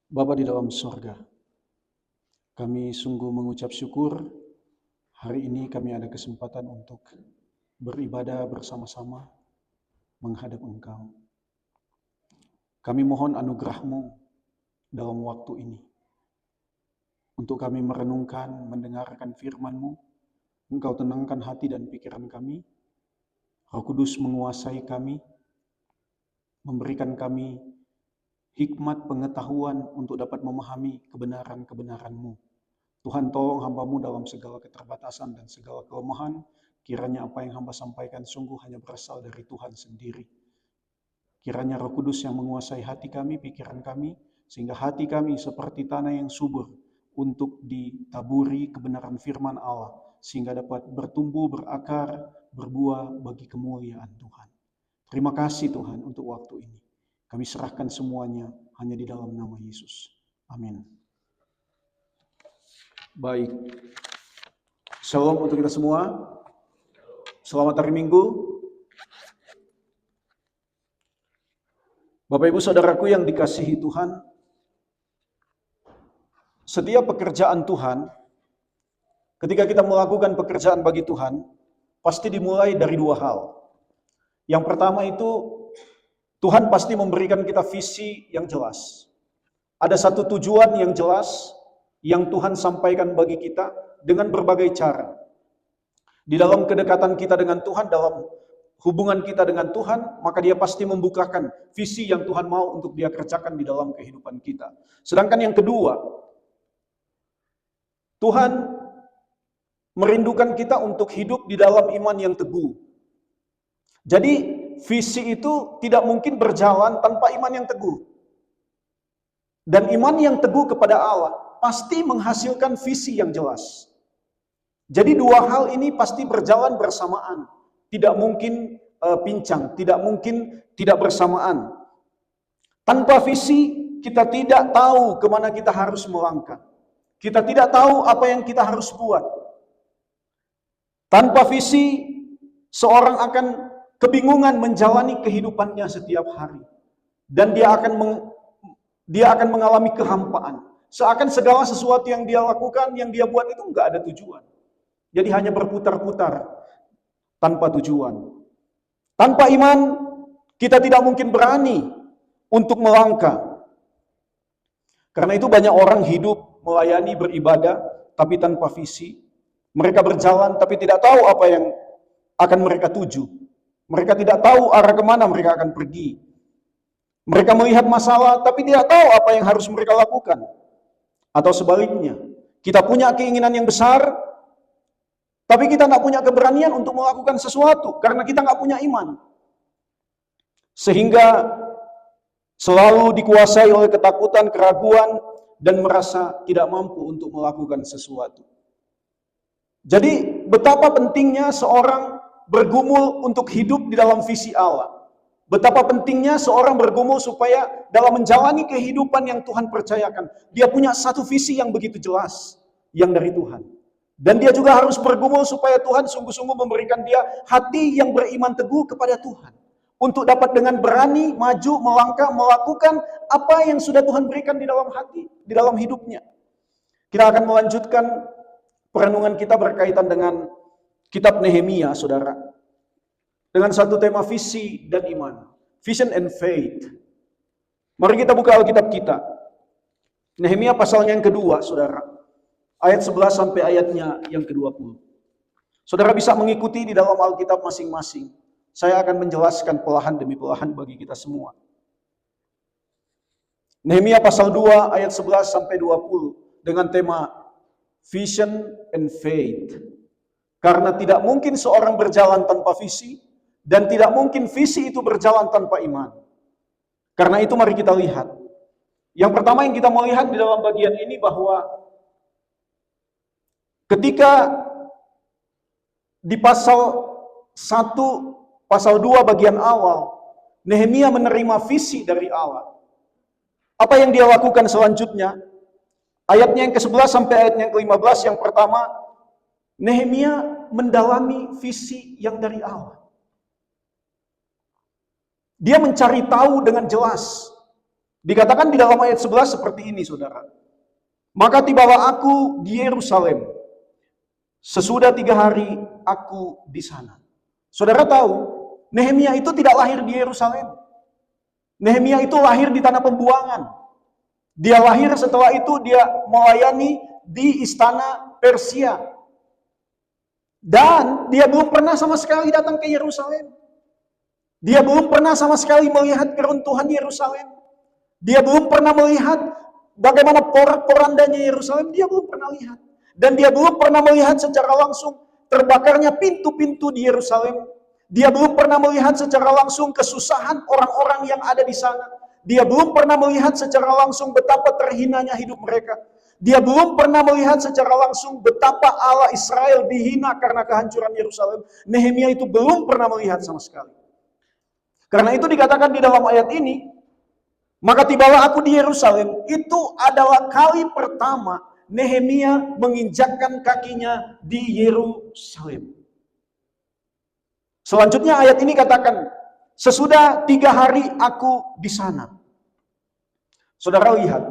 Bapa di dalam sorga, kami sungguh mengucap syukur hari ini kami ada kesempatan untuk beribadah bersama-sama menghadap Engkau. Kami mohon anugerah-Mu dalam waktu ini untuk kami merenungkan, mendengarkan firman-Mu. Engkau tenangkan hati dan pikiran kami. Roh Kudus menguasai kami, memberikan kami hikmat pengetahuan untuk dapat memahami kebenaran-kebenaran-Mu. Tuhan, tolong hamba-Mu dalam segala keterbatasan dan segala kelemahan. Kiranya apa yang hamba sampaikan sungguh hanya berasal dari Tuhan sendiri. Kiranya Roh Kudus yang menguasai hati kami, pikiran kami, sehingga hati kami seperti tanah yang subur untuk ditaburi kebenaran firman Allah, sehingga dapat bertumbuh, berakar, berbuah bagi kemuliaan Tuhan. Terima kasih Tuhan untuk waktu ini. Kami serahkan semuanya hanya di dalam nama Yesus. Amin. Baik. Shalom untuk kita semua. Selamat hari Minggu. Bapak Ibu Saudaraku yang dikasihi Tuhan, setiap pekerjaan Tuhan, ketika kita melakukan pekerjaan bagi Tuhan, pasti dimulai dari dua hal. Yang pertama itu, Tuhan pasti memberikan kita visi yang jelas. Ada satu tujuan yang jelas yang Tuhan sampaikan bagi kita dengan berbagai cara. Di dalam kedekatan kita dengan Tuhan, dalam hubungan kita dengan Tuhan, maka Dia pasti membukakan visi yang Tuhan mau untuk Dia kerjakan di dalam kehidupan kita. Sedangkan yang kedua, Tuhan merindukan kita untuk hidup di dalam iman yang teguh. Jadi visi itu tidak mungkin berjalan tanpa iman yang teguh. Dan iman yang teguh kepada Allah pasti menghasilkan visi yang jelas. Jadi dua hal ini pasti berjalan bersamaan. Tidak mungkin pincang, tidak mungkin tidak bersamaan. Tanpa visi, kita tidak tahu kemana kita harus melangkah. Kita tidak tahu apa yang kita harus buat. Tanpa visi, seorang akan kebingungan menjalani kehidupannya setiap hari. Dan dia akan mengalami kehampaan. Seakan segala sesuatu yang dia lakukan, yang dia buat itu enggak ada tujuan. Jadi hanya berputar-putar tanpa tujuan. Tanpa iman, kita tidak mungkin berani untuk melangkah. Karena itu banyak orang hidup, melayani, beribadah, tapi tanpa visi. Mereka berjalan, tapi tidak tahu apa yang akan mereka tuju. Mereka tidak tahu arah kemana mereka akan pergi. Mereka melihat masalah, tapi tidak tahu apa yang harus mereka lakukan. Atau sebaliknya, kita punya keinginan yang besar, tapi kita nggak punya keberanian untuk melakukan sesuatu, karena kita nggak punya iman. Sehingga selalu dikuasai oleh ketakutan, keraguan, dan merasa tidak mampu untuk melakukan sesuatu. Jadi betapa pentingnya seorang bergumul untuk hidup di dalam visi Allah. Betapa pentingnya seorang bergumul supaya dalam menjalani kehidupan yang Tuhan percayakan, dia punya satu visi yang begitu jelas, yang dari Tuhan. Dan dia juga harus bergumul supaya Tuhan sungguh-sungguh memberikan dia hati yang beriman teguh kepada Tuhan. Untuk dapat dengan berani, maju, melangkah, melakukan apa yang sudah Tuhan berikan di dalam hati, di dalam hidupnya. Kita akan melanjutkan perenungan kita berkaitan dengan kitab Nehemia, saudara. Dengan satu tema visi dan iman. Vision and faith. Mari kita buka Alkitab kita. Nehemia pasalnya yang kedua, saudara. Ayat 11 sampai ayatnya yang ke-20. Saudara bisa mengikuti di dalam Alkitab masing-masing. Saya akan menjelaskan perlahan demi perlahan bagi kita semua. Nehemia pasal 2 ayat 11 sampai 20 dengan tema Vision and Faith. Karena tidak mungkin seorang berjalan tanpa visi dan tidak mungkin visi itu berjalan tanpa iman. Karena itu mari kita lihat. Yang pertama yang kita mau lihat di dalam bagian ini bahwa ketika di pasal 1, pasal 2 bagian awal, Nehemia menerima visi dari Allah. Apa yang dia lakukan selanjutnya? Ayatnya yang ke-11 sampai ayatnya yang ke-15, yang pertama, Nehemia mendalami visi yang dari Allah. Dia mencari tahu dengan jelas. Dikatakan di dalam ayat 11 seperti ini, saudara. Maka tibalah aku di Yerusalem. Sesudah 3 hari aku di sana. Saudara tahu, Nehemia itu tidak lahir di Yerusalem. Nehemia itu lahir di tanah pembuangan. Dia lahir setelah itu dia melayani di istana Persia. Dan dia belum pernah sama sekali datang ke Yerusalem. Dia belum pernah sama sekali melihat keruntuhan Yerusalem. Dia belum pernah melihat bagaimana porak-porandanya Yerusalem. Dia belum pernah lihat. Dan dia belum pernah melihat secara langsung terbakarnya pintu-pintu di Yerusalem. Dia belum pernah melihat secara langsung kesusahan orang-orang yang ada di sana. Dia belum pernah melihat secara langsung betapa terhinanya hidup mereka. Dia belum pernah melihat secara langsung betapa Allah Israel dihina karena kehancuran Yerusalem. Nehemia itu belum pernah melihat sama sekali. Karena itu dikatakan di dalam ayat ini, maka tibalah aku di Yerusalem. Itu adalah kali pertama Nehemia menginjakkan kakinya di Yerusalem. Selanjutnya ayat ini katakan, sesudah 3 hari aku di sana. Saudara lihat,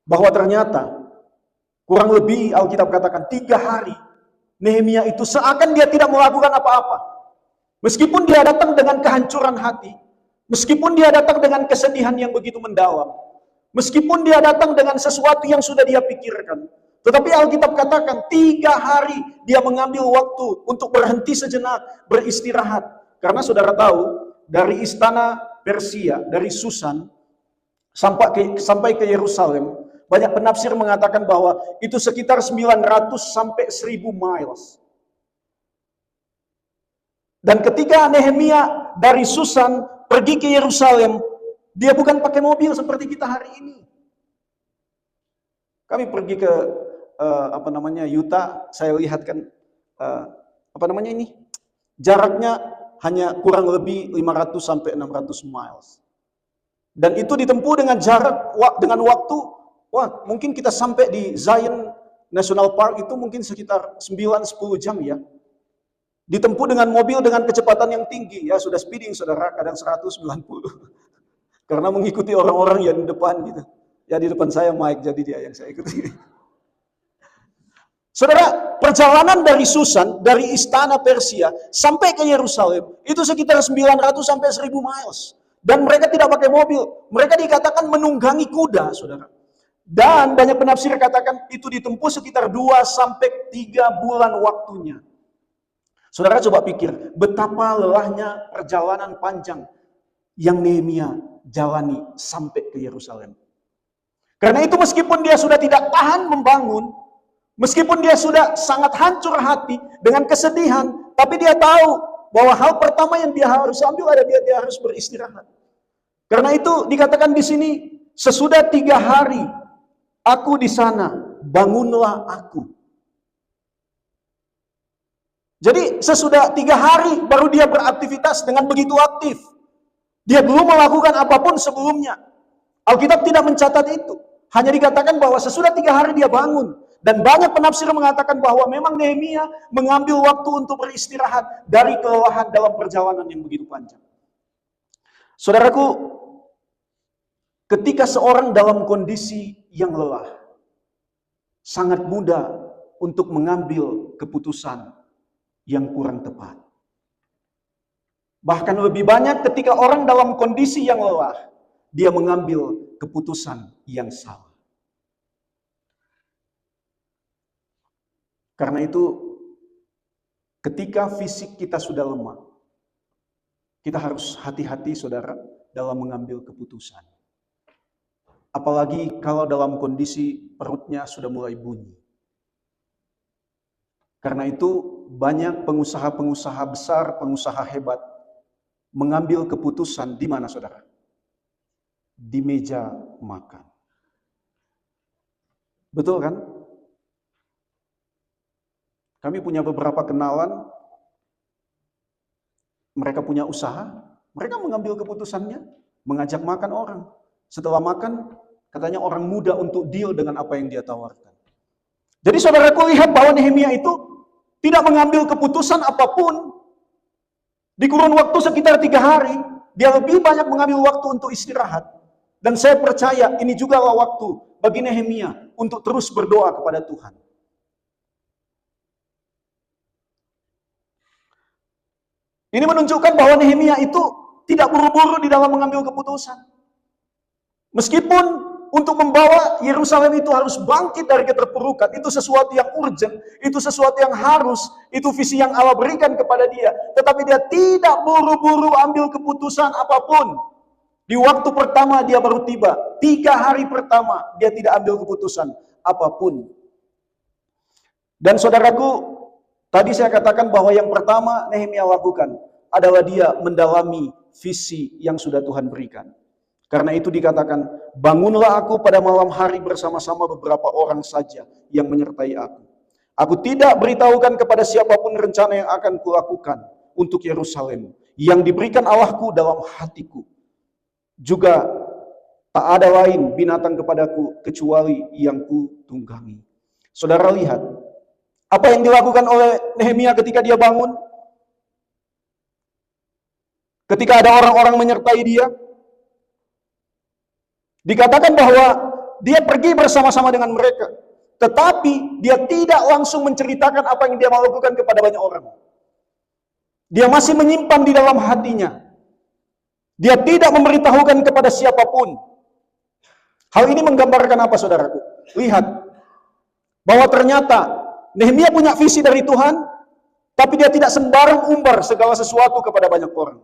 bahwa ternyata kurang lebih Alkitab katakan 3 hari Nehemia itu seakan dia tidak melakukan apa-apa. Meskipun dia datang dengan kehancuran hati, meskipun dia datang dengan kesedihan yang begitu mendalam, meskipun dia datang dengan sesuatu yang sudah dia pikirkan, tetapi Alkitab katakan 3 hari dia mengambil waktu untuk berhenti sejenak, beristirahat. Karena saudara tahu, dari istana Persia, dari Susan, sampai ke Yerusalem, banyak penafsir mengatakan bahwa itu sekitar 900 sampai 1000 miles. Dan ketika Nehemia dari Susan pergi ke Yerusalem, dia bukan pakai mobil seperti kita hari ini. Kami pergi ke Utah, saya lihat kan jaraknya hanya kurang lebih 500 sampai 600 miles. Dan itu ditempuh dengan dengan waktu, mungkin kita sampai di Zion National Park itu mungkin sekitar 9-10 jam ya. Ditempuh dengan mobil dengan kecepatan yang tinggi, ya sudah speeding saudara, kadang 190. Karena mengikuti orang-orang yang di depan gitu. Ya di depan saya Mike, jadi dia yang saya ikuti. Saudara, perjalanan dari Susan, dari istana Persia, sampai ke Yerusalem, itu sekitar 900 sampai 1000 miles. Dan mereka tidak pakai mobil. Mereka dikatakan menunggangi kuda, saudara. Dan banyak penafsir katakan itu ditempuh sekitar 2 sampai 3 bulan waktunya. Saudara coba pikir, betapa lelahnya perjalanan panjang yang Nehemia jalani sampai ke Yerusalem. Karena itu meskipun dia sudah tidak tahan membangun, meskipun dia sudah sangat hancur hati dengan kesedihan, tapi dia tahu bahwa hal pertama yang dia harus ambil adalah dia harus beristirahat. Karena itu dikatakan di sini, sesudah 3 hari aku di sana, bangunlah aku. Jadi sesudah 3 hari baru dia beraktivitas dengan begitu aktif. Dia belum melakukan apapun sebelumnya. Alkitab tidak mencatat itu. Hanya dikatakan bahwa sesudah 3 hari dia bangun. Dan banyak penafsir mengatakan bahwa memang Nehemia mengambil waktu untuk beristirahat dari kelelahan dalam perjalanan yang begitu panjang. Saudaraku, ketika seorang dalam kondisi yang lelah, sangat mudah untuk mengambil keputusan yang kurang tepat. Bahkan lebih banyak ketika orang dalam kondisi yang lelah, dia mengambil keputusan yang salah. Karena itu, ketika fisik kita sudah lemah, kita harus hati-hati saudara dalam mengambil keputusan. Apalagi kalau dalam kondisi perutnya sudah mulai bunyi. Karena itu banyak pengusaha-pengusaha besar, pengusaha hebat mengambil keputusan di mana saudara? Di meja makan. Betul kan? Kami punya beberapa kenalan, mereka punya usaha, mereka mengambil keputusannya, mengajak makan orang. Setelah makan, katanya orang muda untuk deal dengan apa yang dia tawarkan. Jadi saudaraku lihat bahwa Nehemia itu tidak mengambil keputusan apapun. Di kurun waktu sekitar 3 hari, dia lebih banyak mengambil waktu untuk istirahat. Dan saya percaya ini juga waktu bagi Nehemia untuk terus berdoa kepada Tuhan. Ini menunjukkan bahwa Nehemia itu tidak buru-buru di dalam mengambil keputusan. Meskipun untuk membawa Yerusalem itu harus bangkit dari keterpurukan, itu sesuatu yang urgent, itu sesuatu yang harus, itu visi yang Allah berikan kepada dia. Tetapi dia tidak buru-buru ambil keputusan apapun. Di waktu pertama dia baru tiba, 3 hari pertama dia tidak ambil keputusan apapun. Dan saudaraku, tadi saya katakan bahwa yang pertama Nehemia lakukan adalah dia mendalami visi yang sudah Tuhan berikan. Karena itu dikatakan, bangunlah aku pada malam hari bersama-sama beberapa orang saja yang menyertai aku. Aku tidak beritahukan kepada siapapun rencana yang akan kulakukan untuk Yerusalem, yang diberikan Allahku dalam hatiku. Juga tak ada lain binatang kepadaku kecuali yang ku tunggangi. Saudara lihat, apa yang dilakukan oleh Nehemia ketika dia bangun? Ketika ada orang-orang menyertai dia, dikatakan bahwa dia pergi bersama-sama dengan mereka. Tetapi dia tidak langsung menceritakan apa yang dia mau lakukan kepada banyak orang. Dia masih menyimpan di dalam hatinya. Dia tidak memberitahukan kepada siapapun. Hal ini menggambarkan apa, saudaraku? Lihat, bahwa ternyata Nehemia punya visi dari Tuhan, tapi dia tidak sembarang umbar segala sesuatu kepada banyak orang.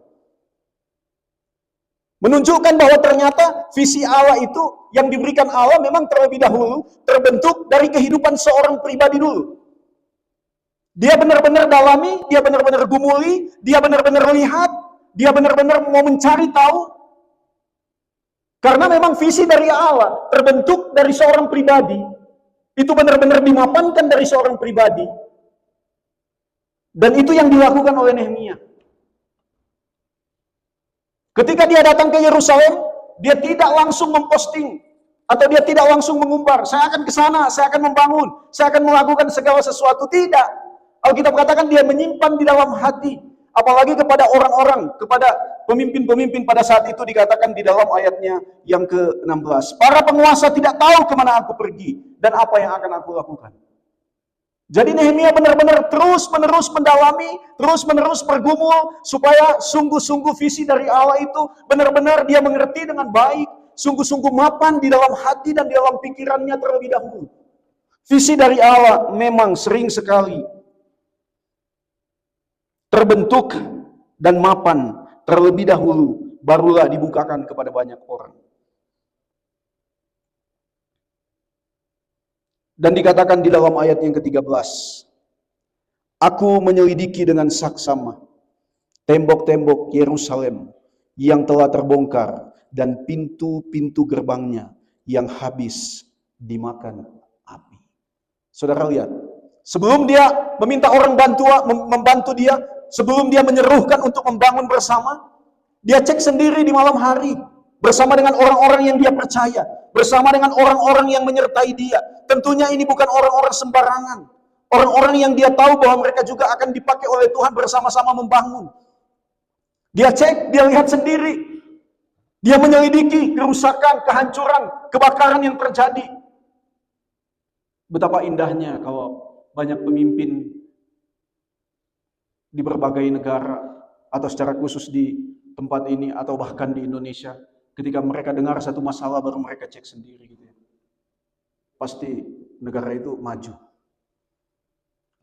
Menunjukkan bahwa ternyata visi Allah itu yang diberikan Allah memang terlebih dahulu terbentuk dari kehidupan seorang pribadi dulu. Dia benar-benar dalami, dia benar-benar gumuli, dia benar-benar lihat, dia benar-benar mau mencari tahu. Karena memang visi dari Allah terbentuk dari seorang pribadi, itu benar-benar dimapankan dari seorang pribadi. Dan itu yang dilakukan oleh Nehemia. Ketika dia datang ke Yerusalem, dia tidak langsung memposting atau dia tidak langsung mengumbar, saya akan ke sana, saya akan membangun, saya akan melakukan segala sesuatu. Tidak. Alkitab katakan dia menyimpan di dalam hati, apalagi kepada orang-orang, kepada pemimpin-pemimpin pada saat itu dikatakan di dalam ayatnya yang ke-16. Para penguasa tidak tahu kemana aku pergi dan apa yang akan aku lakukan. Jadi Nehemia benar-benar terus-menerus mendalami, terus-menerus bergumul, supaya sungguh-sungguh visi dari Allah itu benar-benar dia mengerti dengan baik, sungguh-sungguh mapan di dalam hati dan di dalam pikirannya terlebih dahulu. Visi dari Allah memang sering sekali terbentuk dan mapan terlebih dahulu, barulah dibukakan kepada banyak orang. Dan dikatakan di dalam ayat yang ke-13, aku menyelidiki dengan saksama tembok-tembok Yerusalem yang telah terbongkar dan pintu-pintu gerbangnya yang habis dimakan api. Saudara lihat, sebelum dia meminta orang membantu dia, sebelum dia menyerukan untuk membangun bersama, dia cek sendiri di malam hari bersama dengan orang-orang yang dia percaya, bersama dengan orang-orang yang menyertai dia. Tentunya ini bukan orang-orang sembarangan. Orang-orang yang dia tahu bahwa mereka juga akan dipakai oleh Tuhan bersama-sama membangun. Dia cek, dia lihat sendiri. Dia menyelidiki kerusakan, kehancuran, kebakaran yang terjadi. Betapa indahnya kalau banyak pemimpin di berbagai negara, atau secara khusus di tempat ini, atau bahkan di Indonesia, ketika mereka dengar satu masalah baru mereka cek sendiri gitu ya. Pasti negara itu maju.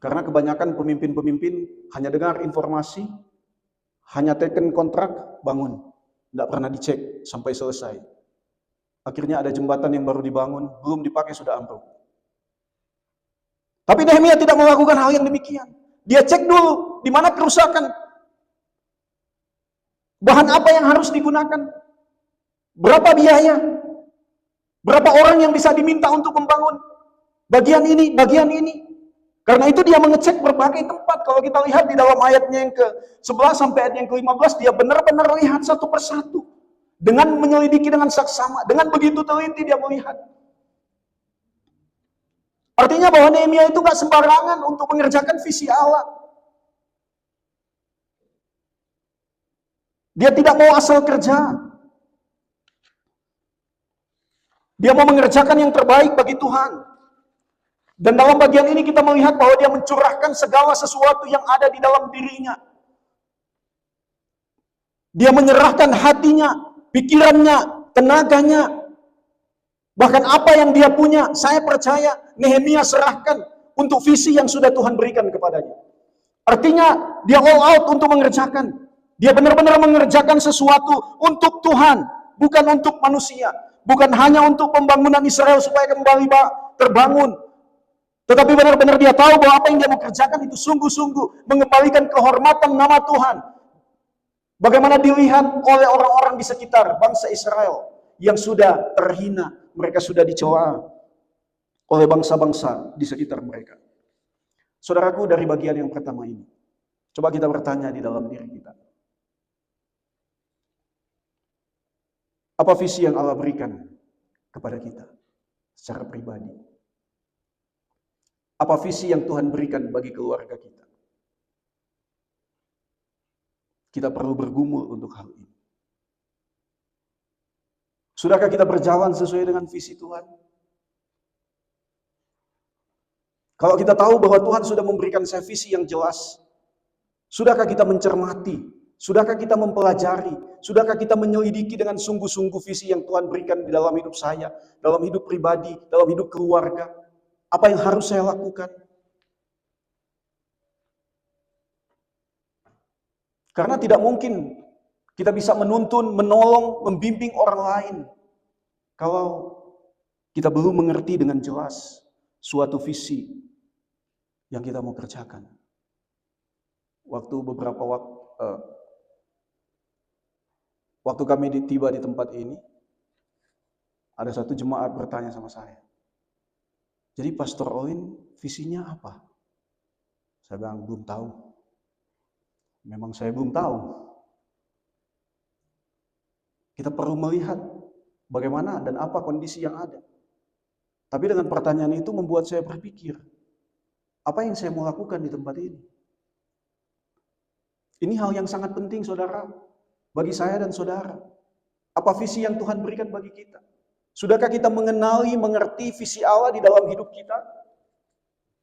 Karena kebanyakan pemimpin-pemimpin hanya dengar informasi, hanya teken kontrak, bangun. Tidak pernah dicek sampai selesai. Akhirnya ada jembatan yang baru dibangun, belum dipakai sudah ambruk. Tapi Nehemia tidak melakukan hal yang demikian. Dia cek dulu, di mana kerusakan. Bahan apa yang harus digunakan? Berapa biaya? Berapa orang yang bisa diminta untuk membangun bagian ini, bagian ini. Karena itu dia mengecek berbagai tempat. Kalau kita lihat di dalam ayatnya yang ke-11 sampai ayat yang ke-15, dia benar-benar lihat satu persatu. Dengan menyelidiki dengan saksama, dengan begitu teliti dia melihat. Artinya bahwa Nehemia itu gak sembarangan untuk mengerjakan visi Allah. Dia tidak mau asal kerja. Dia mau mengerjakan yang terbaik bagi Tuhan. Dan dalam bagian ini kita melihat bahwa dia mencurahkan segala sesuatu yang ada di dalam dirinya. Dia menyerahkan hatinya, pikirannya, tenaganya, bahkan apa yang dia punya. Saya percaya Nehemia serahkan untuk visi yang sudah Tuhan berikan kepadanya. Artinya dia all out untuk mengerjakan. Dia benar-benar mengerjakan sesuatu untuk Tuhan, bukan untuk manusia. Bukan hanya untuk pembangunan Israel supaya kembali terbangun. Tetapi benar-benar dia tahu bahwa apa yang dia mau kerjakan itu sungguh-sungguh mengembalikan kehormatan nama Tuhan. Bagaimana dilihat oleh orang-orang di sekitar bangsa Israel yang sudah terhina, mereka sudah dicela oleh bangsa-bangsa di sekitar mereka. Saudaraku, dari bagian yang pertama ini, coba kita bertanya di dalam diri kita. Apa visi yang Allah berikan kepada kita secara pribadi? Apa visi yang Tuhan berikan bagi keluarga kita? Kita perlu bergumul untuk hal ini. Sudahkah kita berjalan sesuai dengan visi Tuhan? Kalau kita tahu bahwa Tuhan sudah memberikan saya visi yang jelas, sudahkah kita mencermati? Sudahkah kita mempelajari? Sudahkah kita menyelidiki dengan sungguh-sungguh visi yang Tuhan berikan di dalam hidup saya, dalam hidup pribadi, dalam hidup keluarga? Apa yang harus saya lakukan? Karena tidak mungkin kita bisa menuntun, menolong, membimbing orang lain kalau kita belum mengerti dengan jelas suatu visi yang kita mau kerjakan. Waktu kami tiba di tempat ini, ada satu jemaat bertanya sama saya, jadi Pastor Olin visinya apa? Saya bilang belum tahu. Memang saya belum tahu. Kita perlu melihat bagaimana dan apa kondisi yang ada. Tapi dengan pertanyaan itu membuat saya berpikir, apa yang saya mau lakukan di tempat ini? Ini hal yang sangat penting, saudara, bagi saya dan saudara. Apa visi yang Tuhan berikan bagi kita? Sudahkah kita mengenali, mengerti visi Allah di dalam hidup kita?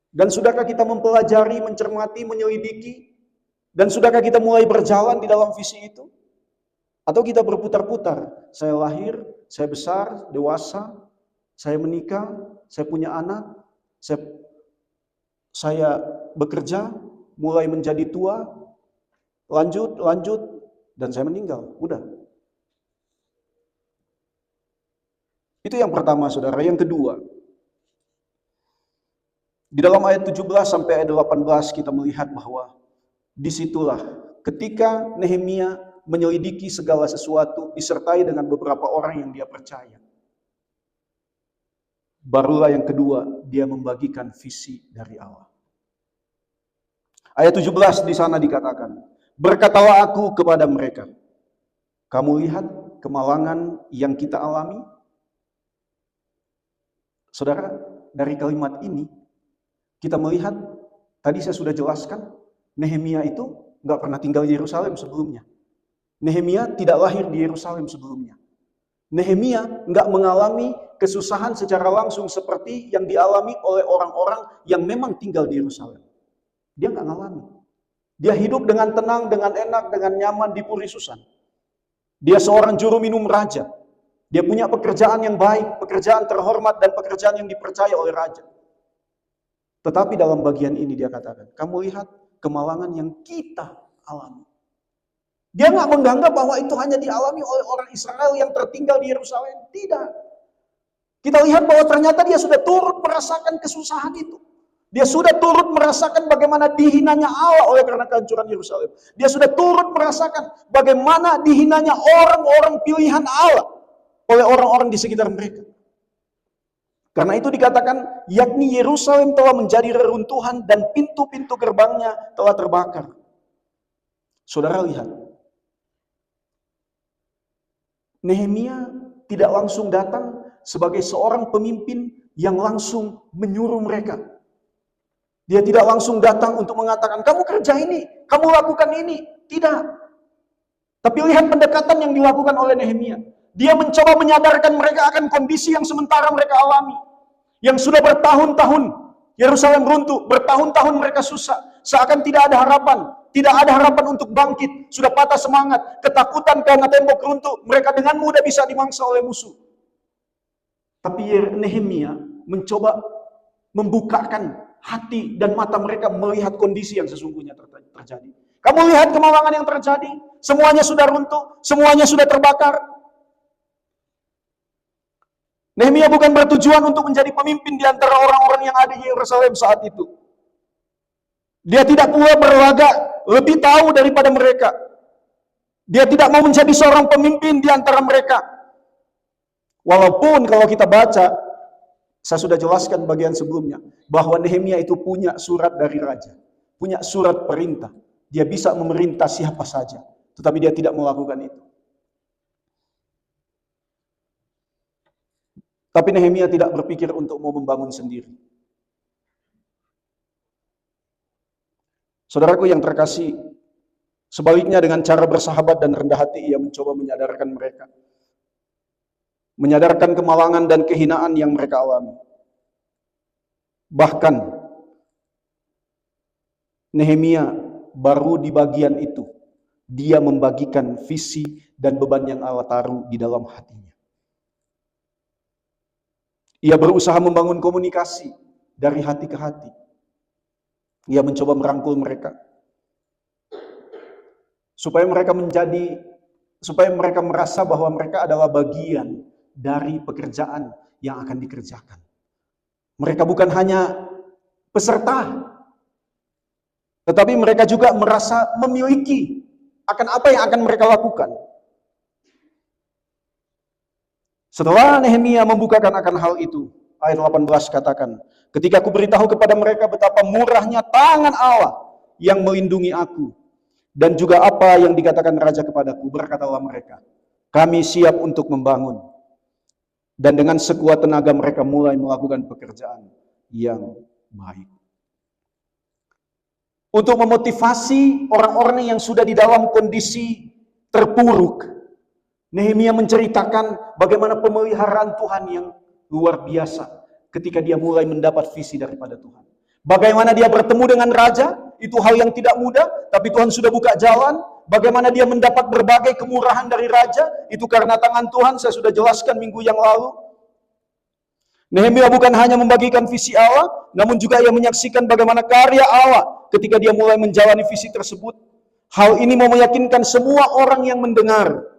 Dan sudahkah kita mempelajari, mencermati, menyelidiki? Dan sudahkah kita mulai berjalan di dalam visi itu? Atau kita berputar-putar? Saya lahir, saya besar, dewasa, saya menikah, saya punya anak, saya bekerja, mulai menjadi tua, lanjut, dan saya meninggal. Udah. Itu yang pertama, saudara. Yang kedua, di dalam ayat 17 sampai ayat 18 kita melihat bahwa disitulah ketika Nehemia menyelidiki segala sesuatu disertai dengan beberapa orang yang dia percaya. Barulah yang kedua, dia membagikan visi dari Allah. Ayat 17 di sana dikatakan, berkatalah aku kepada mereka, kamu lihat kemalangan yang kita alami? Saudara, dari kalimat ini kita melihat, tadi saya sudah jelaskan, Nehemia itu nggak pernah tinggal di Yerusalem sebelumnya. Nehemia tidak lahir di Yerusalem sebelumnya. Nehemia nggak mengalami kesusahan secara langsung seperti yang dialami oleh orang-orang yang memang tinggal di Yerusalem. Dia nggak ngalami. Dia hidup dengan tenang, dengan enak, dengan nyaman di Puri Susan. Dia seorang juru minum raja. Dia punya pekerjaan yang baik, pekerjaan terhormat, dan pekerjaan yang dipercaya oleh raja. Tetapi dalam bagian ini dia katakan, kamu lihat kemalangan yang kita alami. Dia nggak menganggap bahwa itu hanya dialami oleh orang Israel yang tertinggal di Yerusalem. Tidak. Kita lihat bahwa ternyata dia sudah turut merasakan kesusahan itu. Dia sudah turut merasakan bagaimana dihinanya Allah oleh karena kehancuran Yerusalem. Dia sudah turut merasakan bagaimana dihinanya orang-orang pilihan Allah oleh orang-orang di sekitar mereka. Karena itu dikatakan, yakni Yerusalem telah menjadi reruntuhan dan pintu-pintu gerbangnya telah terbakar. Saudara lihat, Nehemia tidak langsung datang sebagai seorang pemimpin yang langsung menyuruh mereka. Dia tidak langsung datang untuk mengatakan, kamu kerja ini, kamu lakukan ini. Tidak. Tapi lihat pendekatan yang dilakukan oleh Nehemia. Dia mencoba menyadarkan mereka akan kondisi yang sementara mereka alami. Yang sudah bertahun-tahun Yerusalem runtuh, bertahun-tahun mereka susah. Seakan tidak ada harapan. Tidak ada harapan untuk bangkit. Sudah patah semangat. Ketakutan karena tembok runtuh. Mereka dengan mudah bisa dimangsa oleh musuh. Tapi Nehemia mencoba membukakan hati dan mata mereka melihat kondisi yang sesungguhnya terjadi. Kamu lihat kemalangan yang terjadi. Semuanya sudah runtuh. Semuanya sudah terbakar. Nehemia bukan bertujuan untuk menjadi pemimpin di antara orang-orang yang ada di Yerusalem saat itu. Dia tidak pula berlagak lebih tahu daripada mereka. Dia tidak mau menjadi seorang pemimpin di antara mereka. Walaupun kalau kita baca, saya sudah jelaskan bagian sebelumnya, bahwa Nehemia itu punya surat dari raja. Punya surat perintah. Dia bisa memerintah siapa saja. Tetapi dia tidak melakukan itu. Tapi Nehemia tidak berpikir untuk mau membangun sendiri. Saudaraku yang terkasih, sebaliknya dengan cara bersahabat dan rendah hati, ia mencoba menyadarkan mereka. Menyadarkan kemalangan dan kehinaan yang mereka alami. Bahkan, Nehemia baru di bagian itu, dia membagikan visi dan beban yang Allah taruh di dalam hatinya. Ia berusaha membangun komunikasi dari hati ke hati. Ia mencoba merangkul mereka. Supaya mereka merasa bahwa mereka adalah bagian dari pekerjaan yang akan dikerjakan. Mereka bukan hanya peserta, tetapi mereka juga merasa memiliki akan apa yang akan mereka lakukan. Setelah Nehemia membukakan akan hal itu, ayat 18 katakan, ketika aku beritahu kepada mereka betapa murahnya tangan Allah yang melindungi aku, dan juga apa yang dikatakan raja kepadaku, berkatalah mereka, kami siap untuk membangun. Dan dengan sekuat tenaga mereka mulai melakukan pekerjaan yang baik. Untuk memotivasi orang-orang yang sudah di dalam kondisi terpuruk, Nehemia menceritakan bagaimana pemeliharaan Tuhan yang luar biasa ketika dia mulai mendapat visi daripada Tuhan. Bagaimana dia bertemu dengan raja, itu hal yang tidak mudah, tapi Tuhan sudah buka jalan. Bagaimana dia mendapat berbagai kemurahan dari raja, itu karena tangan Tuhan, saya sudah jelaskan minggu yang lalu. Nehemia bukan hanya membagikan visi Allah, namun juga ia menyaksikan bagaimana karya Allah ketika dia mulai menjalani visi tersebut. Hal ini mau meyakinkan semua orang yang mendengar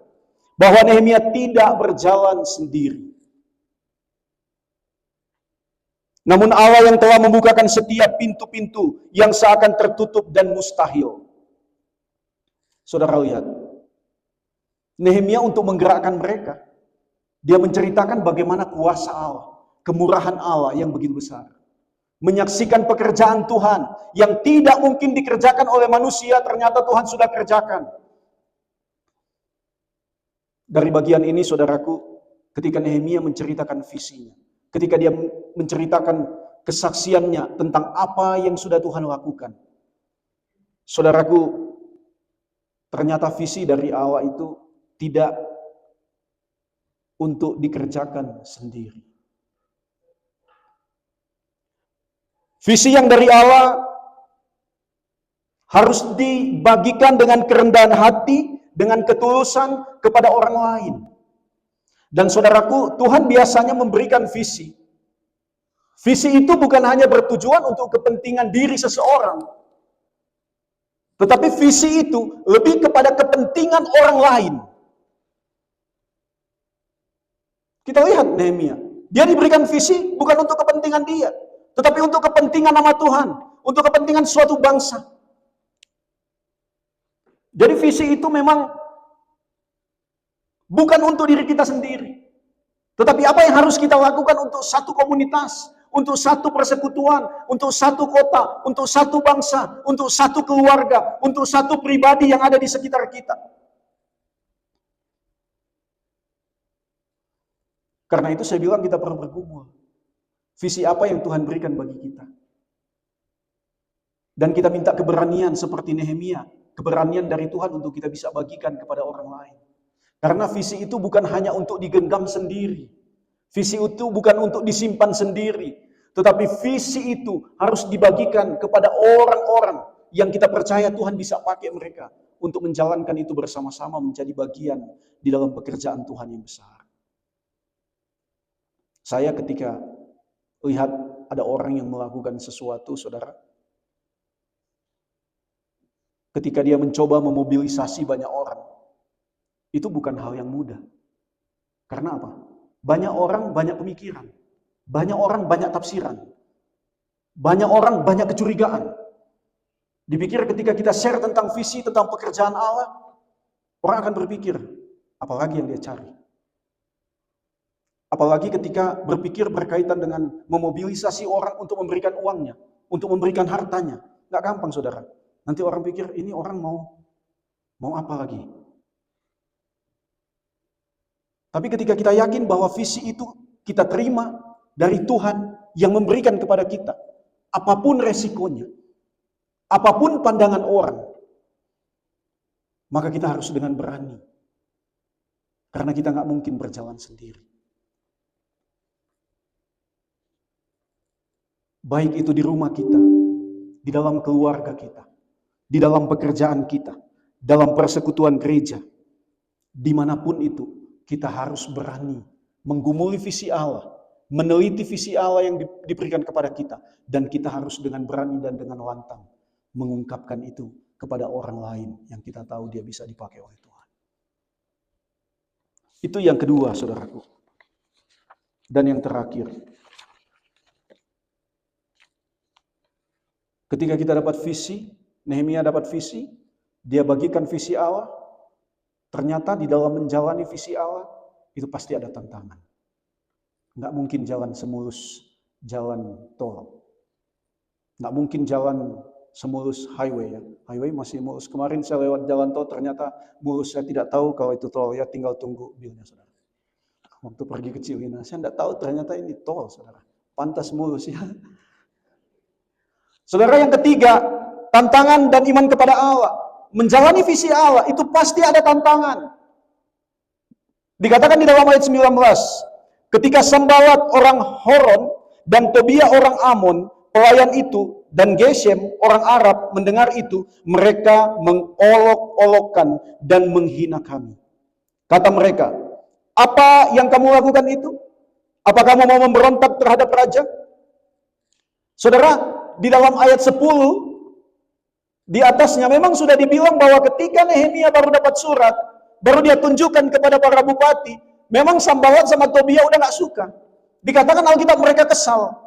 bahwa Nehemia tidak berjalan sendiri. Namun Allah yang telah membukakan setiap pintu-pintu yang seakan tertutup dan mustahil. Saudara lihat, Nehemia untuk menggerakkan mereka, dia menceritakan bagaimana kuasa Allah, kemurahan Allah yang begitu besar. Menyaksikan pekerjaan Tuhan yang tidak mungkin dikerjakan oleh manusia, ternyata Tuhan sudah kerjakan. Dari bagian ini, saudaraku, ketika Nehemia menceritakan visinya, ketika dia menceritakan kesaksiannya tentang apa yang sudah Tuhan lakukan, saudaraku, ternyata visi dari Allah itu tidak untuk dikerjakan sendiri. Visi yang dari Allah harus dibagikan dengan kerendahan hati, dengan ketulusan kepada orang lain. Dan saudaraku, Tuhan biasanya memberikan visi. Visi itu bukan hanya bertujuan untuk kepentingan diri seseorang, tetapi visi itu lebih kepada kepentingan orang lain. Kita lihat Nehemia, dia diberikan visi bukan untuk kepentingan dia, tetapi untuk kepentingan nama Tuhan, untuk kepentingan suatu bangsa. Jadi visi itu memang bukan untuk diri kita sendiri, tetapi apa yang harus kita lakukan untuk satu komunitas, untuk satu persekutuan, untuk satu kota, untuk satu bangsa, untuk satu keluarga, untuk satu pribadi yang ada di sekitar kita. Karena itu saya bilang kita perlu bergumul. Visi apa yang Tuhan berikan bagi kita? Dan kita minta keberanian seperti Nehemia, keberanian dari Tuhan untuk kita bisa bagikan kepada orang lain. Karena visi itu bukan hanya untuk digenggam sendiri. Visi itu bukan untuk disimpan sendiri. Tetapi visi itu harus dibagikan kepada orang-orang yang kita percaya Tuhan bisa pakai mereka untuk menjalankan itu bersama-sama menjadi bagian di dalam pekerjaan Tuhan yang besar. Saya ketika lihat ada orang yang melakukan sesuatu, saudara, ketika dia mencoba memobilisasi banyak orang, itu bukan hal yang mudah. Karena apa? Banyak orang, banyak pemikiran. Banyak orang, banyak tafsiran. Banyak orang, banyak kecurigaan. Dipikir ketika kita share tentang visi, tentang pekerjaan Allah, orang akan berpikir, apalagi yang dia cari. Apalagi ketika berpikir berkaitan dengan memobilisasi orang untuk memberikan uangnya, untuk memberikan hartanya. Nggak gampang, saudara. Nanti orang pikir, ini orang mau apa lagi? Tapi ketika kita yakin bahwa visi itu kita terima dari Tuhan yang memberikan kepada kita, apapun resikonya, apapun pandangan orang, maka kita harus dengan berani. Karena kita nggak mungkin berjalan sendiri. Baik itu di rumah kita, di dalam keluarga kita, di dalam pekerjaan kita, dalam persekutuan gereja, dimanapun itu, kita harus berani menggumuli visi Allah, meneliti visi Allah yang diberikan kepada kita, dan kita harus dengan berani dan dengan lantang mengungkapkan itu kepada orang lain yang kita tahu dia bisa dipakai oleh Tuhan. Itu yang kedua, saudaraku. Dan yang terakhir, ketika kita dapat visi, Nehemia dapat visi, dia bagikan visi Allah, ternyata di dalam menjalani visi Allah, itu pasti ada tantangan. Nggak mungkin jalan semulus jalan tol. Nggak mungkin jalan semulus highway ya. Highway masih mulus. Kemarin saya lewat jalan tol, ternyata mulus. Saya tidak tahu kalau itu tol, ya tinggal tunggu bilnya, saudara. Waktu pergi ke Cilina, saya tidak tahu ternyata ini tol, saudara. Pantas mulus ya. Saudara, yang ketiga, tantangan dan iman kepada Allah. Menjalani visi Allah itu pasti ada tantangan. Dikatakan di dalam ayat 19, ketika Sanballat orang Horon dan Tobia orang Amon, pelayan itu, dan Geshem orang Arab mendengar itu, mereka mengolok-olokkan dan menghina kami. Kata mereka, apa yang kamu lakukan itu? Apa kamu mau memberontak terhadap raja? Saudara, di dalam ayat 10, di atasnya memang sudah dibilang bahwa ketika Nehemia baru dapat surat, baru dia tunjukkan kepada para bupati, memang Sanballat sama Tobia udah gak suka. Dikatakan Alkitab mereka kesal.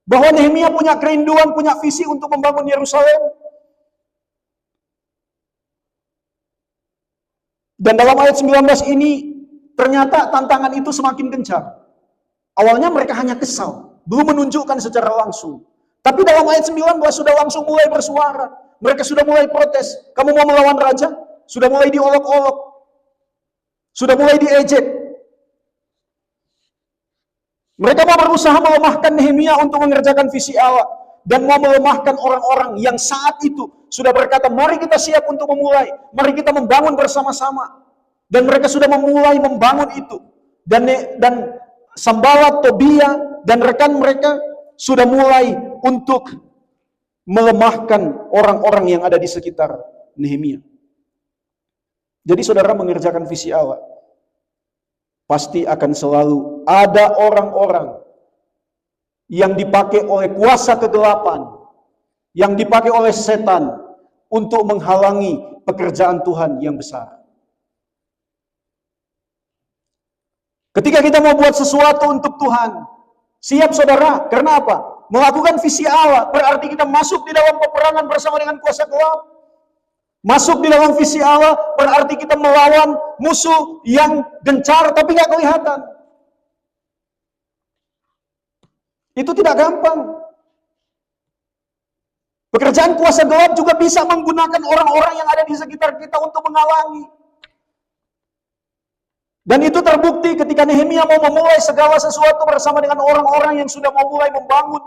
Bahwa Nehemia punya kerinduan, punya visi untuk membangun Yerusalem. Dan dalam ayat 19 ini, ternyata tantangan itu semakin gencar. Awalnya mereka hanya kesal, belum menunjukkan secara langsung. Tapi dalam ayat 19 sudah langsung mulai bersuara. Mereka sudah mulai protes. Kamu mau melawan raja? Sudah mulai diolok-olok. Sudah mulai diejek. Mereka mau berusaha melemahkan Nehemia untuk mengerjakan visi Allah. Dan mau melemahkan orang-orang yang saat itu sudah berkata, mari kita siap untuk memulai. Mari kita membangun bersama-sama. Dan mereka sudah memulai membangun itu. Dan Sanballat, Tobia, dan rekan mereka sudah mulai untuk melemahkan orang-orang yang ada di sekitar Nehemia. Jadi saudara, mengerjakan visi Allah, pasti akan selalu ada orang-orang yang dipakai oleh kuasa kegelapan, yang dipakai oleh setan untuk menghalangi pekerjaan Tuhan yang besar. Ketika kita mau buat sesuatu untuk Tuhan, siap saudara, karena apa? Melakukan visi Allah, berarti kita masuk di dalam peperangan bersama dengan kuasa gelap. Masuk di dalam visi Allah, berarti kita melawan musuh yang gencar tapi nggak kelihatan. Itu tidak gampang. Pekerjaan kuasa gelap juga bisa menggunakan orang-orang yang ada di sekitar kita untuk menghalangi. Dan itu terbukti ketika Nehemia mau memulai segala sesuatu bersama dengan orang-orang yang sudah mau mulai membangun.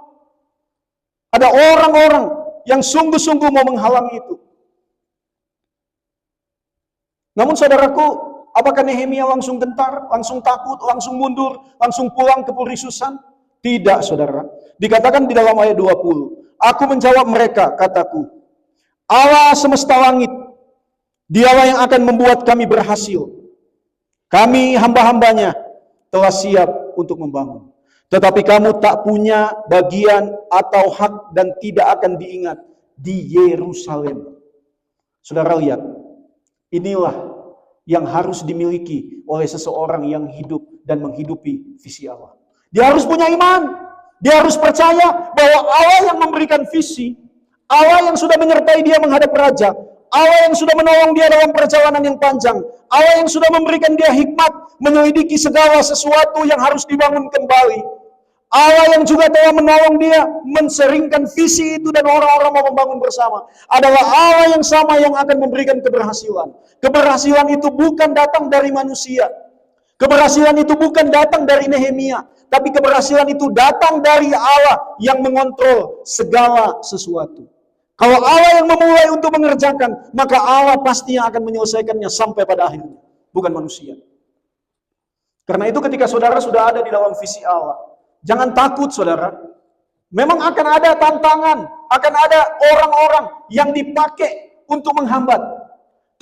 Ada orang-orang yang sungguh-sungguh mau menghalangi itu. Namun saudaraku, Apakah Nehemia langsung gentar, langsung takut, langsung mundur, langsung pulang ke Puri Susan? Tidak, saudara. Dikatakan di dalam ayat 20, aku menjawab mereka, kataku, Allah semesta langit, dialah yang akan membuat kami berhasil. Kami hamba-hambanya telah siap untuk membangun. Tetapi kamu tak punya bagian atau hak dan tidak akan diingat di Yerusalem. Saudara lihat, inilah yang harus dimiliki oleh seseorang yang hidup dan menghidupi visi Allah. Dia harus punya iman. Dia harus percaya bahwa Allah yang memberikan visi, Allah yang sudah menyertai dia menghadap raja, Allah yang sudah menolong dia dalam perjalanan yang panjang, Allah yang sudah memberikan dia hikmat menyelidiki segala sesuatu yang harus dibangun kembali, Allah yang juga telah menolong dia menseringkan visi itu dan orang-orang mau membangun bersama, adalah Allah yang sama yang akan memberikan keberhasilan. Keberhasilan itu bukan datang dari manusia. Keberhasilan itu bukan datang dari Nehemia, tapi keberhasilan itu datang dari Allah yang mengontrol segala sesuatu. Kalau Allah yang memulai untuk mengerjakan, maka Allah pasti yang akan menyelesaikannya sampai pada akhirnya, bukan manusia. Karena itu ketika saudara sudah ada di dalam visi Allah, jangan takut saudara. Memang akan ada tantangan, akan ada orang-orang yang dipakai untuk menghambat.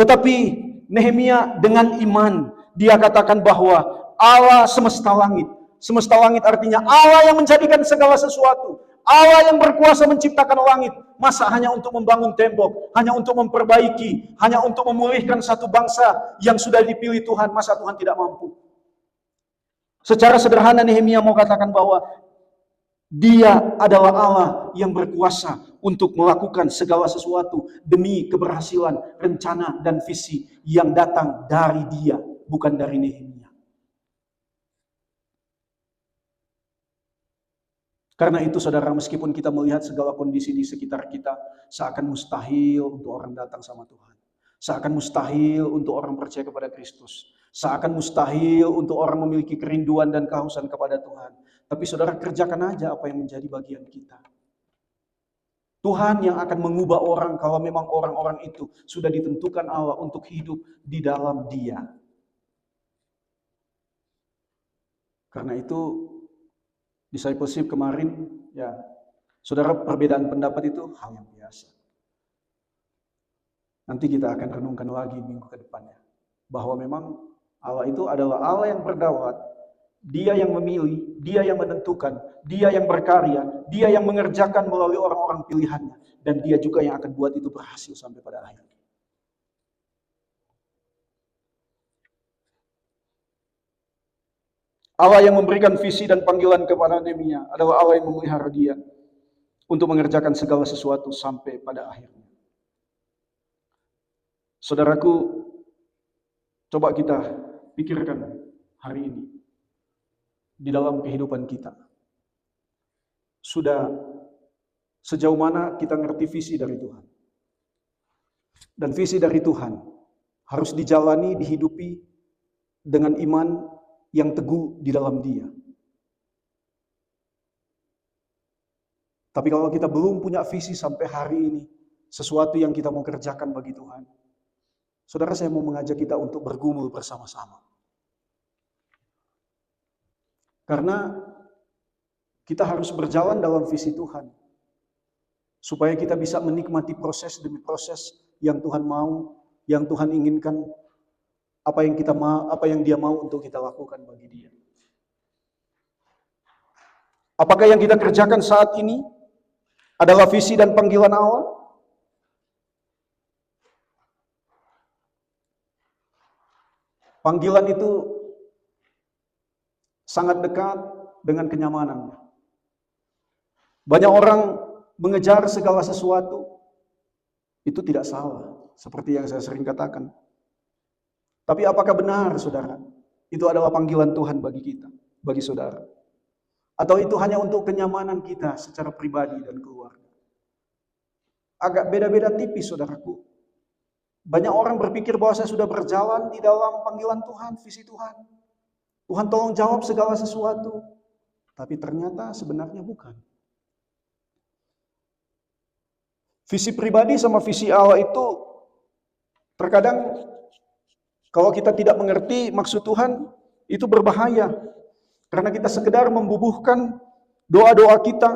Tetapi Nehemia dengan iman, dia katakan bahwa Allah semesta langit. Semesta langit artinya Allah yang menjadikan segala sesuatu. Allah yang berkuasa menciptakan langit. Masa hanya untuk membangun tembok, hanya untuk memperbaiki, hanya untuk memulihkan satu bangsa yang sudah dipilih Tuhan, masa Tuhan tidak mampu? Secara sederhana Nehemia mau katakan bahwa dia adalah Allah yang berkuasa untuk melakukan segala sesuatu demi keberhasilan, rencana, dan visi yang datang dari dia, bukan dari Nehemia. Karena itu saudara, meskipun kita melihat segala kondisi di sekitar kita, seakan mustahil untuk orang datang sama Tuhan. Seakan mustahil untuk orang percaya kepada Kristus. Seakan mustahil untuk orang memiliki kerinduan dan kehausan kepada Tuhan. Tapi saudara, kerjakan aja apa yang menjadi bagian kita. Tuhan yang akan mengubah orang kalau memang orang-orang itu sudah ditentukan Allah untuk hidup di dalam Dia. Karena itu discipleship kemarin, ya, saudara, perbedaan pendapat itu hal yang biasa. Nanti kita akan renungkan lagi minggu ke depannya, bahwa memang Allah itu adalah Allah yang berdaulat, Dia yang memilih, Dia yang menentukan, Dia yang berkarya, Dia yang mengerjakan melalui orang-orang pilihannya, dan Dia juga yang akan buat itu berhasil sampai pada akhirnya. Allah yang memberikan visi dan panggilan kepada Nehemia adalah Allah yang memelihara dia untuk mengerjakan segala sesuatu sampai pada akhirnya. Saudaraku, coba kita pikirkan hari ini di dalam kehidupan kita. Sudah sejauh mana kita ngerti visi dari Tuhan? Dan visi dari Tuhan harus dijalani, dihidupi dengan iman yang teguh di dalam Dia. Tapi kalau kita belum punya visi sampai hari ini, sesuatu yang kita mau kerjakan bagi Tuhan, saudara, saya mau mengajak kita untuk bergumul bersama-sama. Karena kita harus berjalan dalam visi Tuhan, supaya kita bisa menikmati proses demi proses yang Tuhan mau, yang Tuhan inginkan, apa yang kita mau, apa yang Dia mau untuk kita lakukan bagi Dia. Apakah yang kita kerjakan saat ini adalah visi dan panggilan Allah? Panggilan itu sangat dekat dengan kenyamanan. Banyak orang mengejar segala sesuatu, itu tidak salah, seperti yang saya sering katakan. Tapi apakah benar, saudara, itu adalah panggilan Tuhan bagi kita, bagi saudara? Atau itu hanya untuk kenyamanan kita secara pribadi dan keluarga? Agak beda-beda tipis, saudaraku. Banyak orang berpikir bahwa saya sudah berjalan di dalam panggilan Tuhan, visi Tuhan. Tuhan tolong jawab segala sesuatu. Tapi ternyata sebenarnya bukan. Visi pribadi sama visi Allah itu terkadang Kalau kita tidak mengerti maksud Tuhan, itu berbahaya. Karena kita sekedar membubuhkan doa-doa kita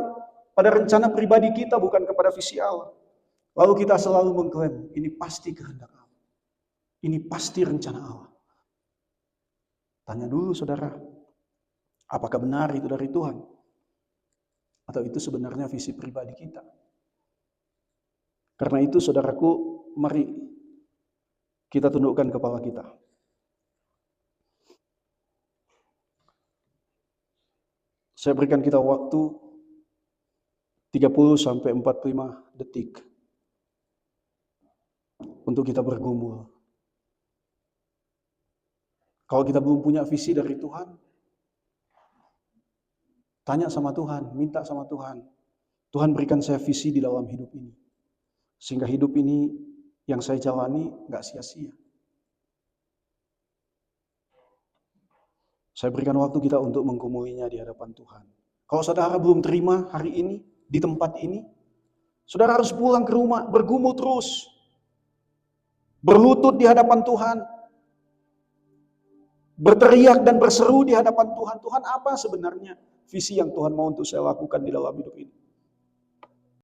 pada rencana pribadi kita, bukan kepada visi Allah. Lalu kita selalu mengklaim, ini pasti kehendak Allah. Ini pasti rencana Allah. Tanya dulu saudara, apakah benar itu dari Tuhan? Atau itu sebenarnya visi pribadi kita? Karena itu saudaraku, mari kita tundukkan kepala kita. Saya berikan kita waktu 30 sampai 45 detik untuk kita bergumul. Kalau kita belum punya visi dari Tuhan, tanya sama Tuhan, minta sama Tuhan. Tuhan berikan saya visi di dalam hidup ini. Sehingga hidup ini yang saya jalani gak sia-sia. Saya berikan waktu kita untuk menggumulinya di hadapan Tuhan. Kalau saudara belum terima hari ini, di tempat ini, saudara harus pulang ke rumah, bergumul terus. Berlutut di hadapan Tuhan. Berteriak dan berseru di hadapan Tuhan. Tuhan, apa sebenarnya visi yang Tuhan mau untuk saya lakukan di dalam hidup ini?